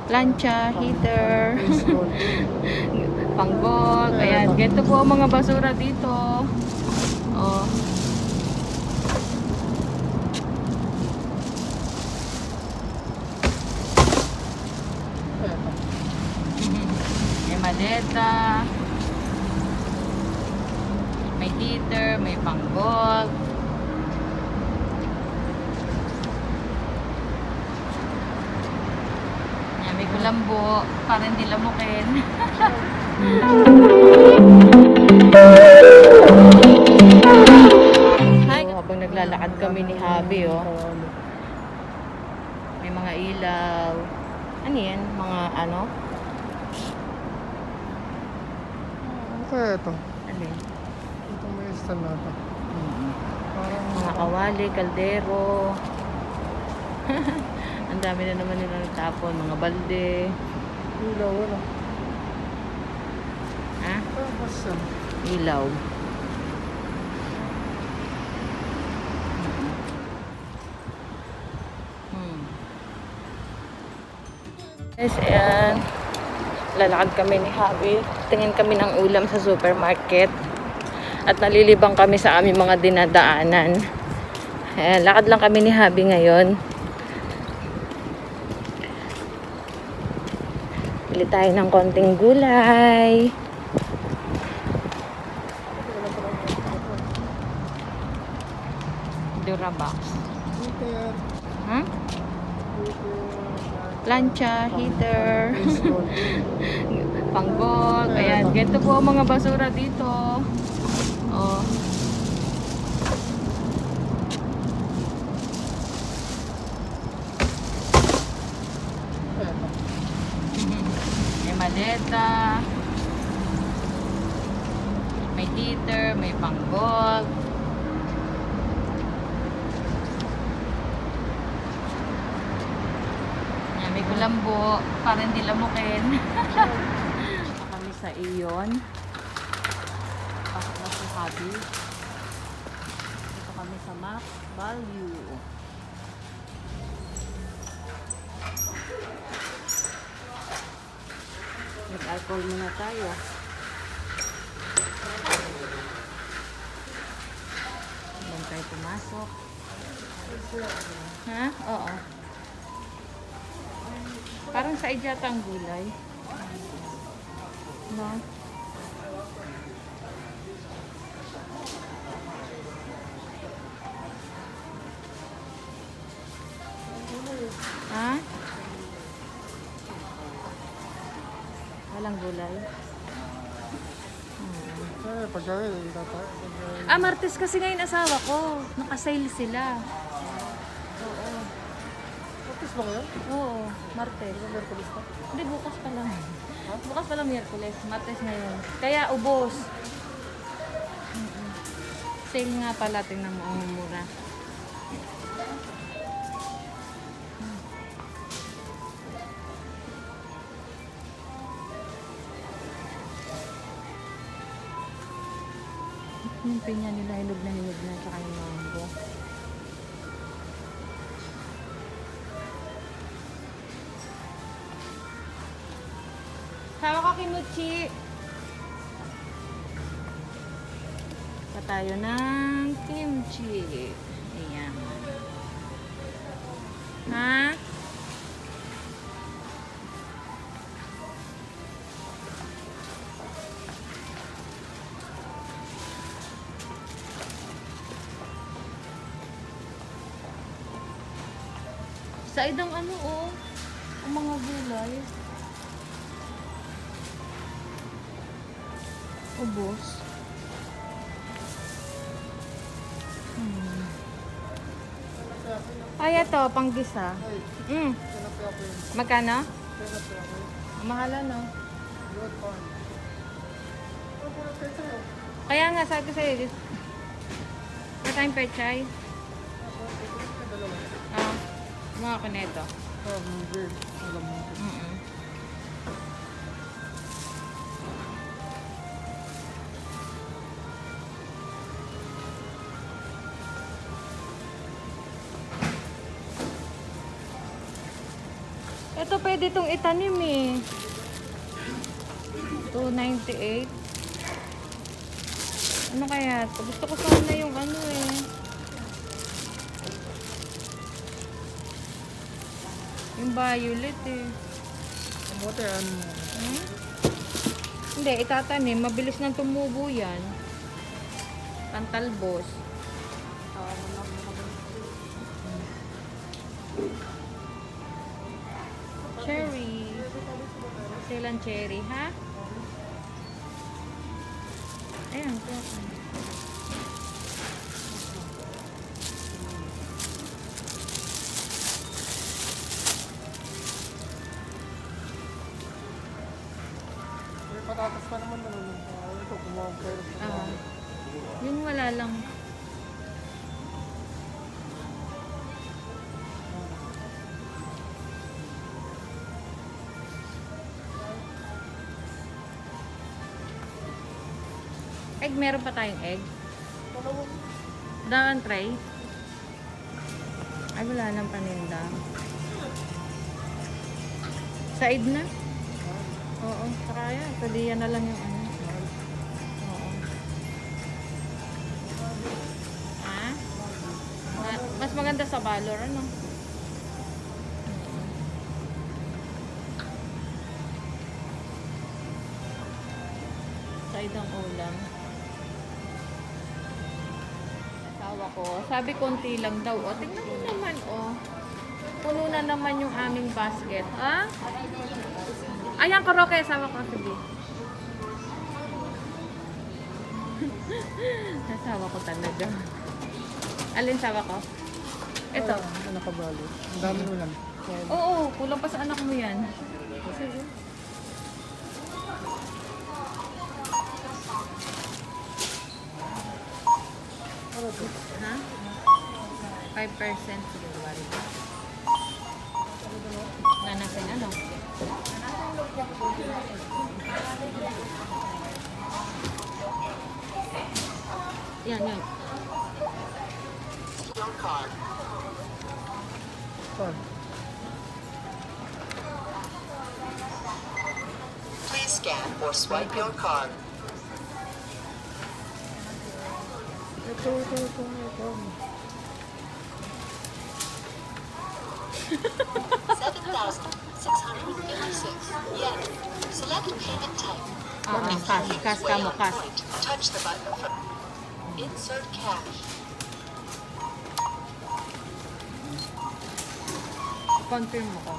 plancha, heater, panggol. Ayan, ganito po ang mga basura dito. Oh. May maleta, may heater, may panggol. Ayan, may kulambo para hindi lamukin. Hi! Habang naglalakad kami ni Habi, oh. May mga ilaw. Ano yan? Mga ano? Kaya ito. Alin? Ito may stand na ito. Parang Mga kawali, kaldero. Ang dami na naman nila nagtapon. Mga balde. ilaw, wala. Ha? Tapos yan. Ilaw. Guys, ayan. Lalakad kami ni Habi. Tingin kami ng ulam sa supermarket. At nalilibang kami sa aming mga dinadaanan. Ayan, lakad lang kami ni Habi ngayon. Bili tayo ng konting gulay. Durabox. Heater. Ha? Plancha, heater, panggol. Ayan, ganito po ang mga basura dito. Oh. May maleta, may heater, may panggol. May kulambo para hindi lamukin. Kami sa iyon. Pasok na si Habi. Dito kami sa Max Value. Mag-alcohol muna tayo. Doon tayo pumasok. Ha? Oo. Parang sa yata ang gulay. No? Ha? Walang gulay. Pagkawin, Martes kasi ngayon asawa ko. Nakasale sila. Oo. Tapos ba ngayon? Oo, Martes. Merkulis pa? Hindi, bukas pa lang. Bukas pa lang Miyerkules. Martes ngayon. Kaya ubos. Sale nga pala. Tingnan mo ang mura. Yung pinya nila, hinog na tsaka yung mango. Sawa ka kimuchi. Pa tayo ng kimchi. Ayan. Ha? Sa idang ano, oh. Ang mga gulay. Ubos. Ay, ito, panggisa. Magkano? Mahala, no? Kaya nga, sabi ko sa'yo, tayong pechay. Mga ko neto. Ito pwede itong itanim eh. 298. Ano kaya ito? Gusto ko sana yung ano eh. Yung violet eh. Buti ano mo. Hmm? Hindi, itatanim. Mabilis nang tumubo yan. Pantalbos. Cherry. Silang cherry, ha? Ayan, ito. May patatas pa naman naman. Ito, kumuha ko kayo. Ah. Yun wala lang. Egg, meron pa tayong egg. Dawan tray. Ay, wala nang paninda. Side na? Oo, saka yan. Pwede yan na lang yung ano. Oo. Ha? Mas maganda sa Valor, ano? Side ang ulam. Asawa ko. Sabi konti lang daw. O, tingnan mo naman, o. Puno na naman yung aming basket. Ha? Ayan, karaoke. Asawa ko. Sige. Asawa ko talaga. Alin sawa ko? Ito. Ano ka bali? Ang dami mo lang. Oo, kulang pa sa anak mo yan. Sige. Ano to? Ha? 5% siguro wari ba? Nanasin ano? Yan, yan. Saan? Please scan or swipe your card. Ito. 7,686 yen. Select payment type. Cash ka mo, cash. Touch the button for insert cash. Confirm mo ko.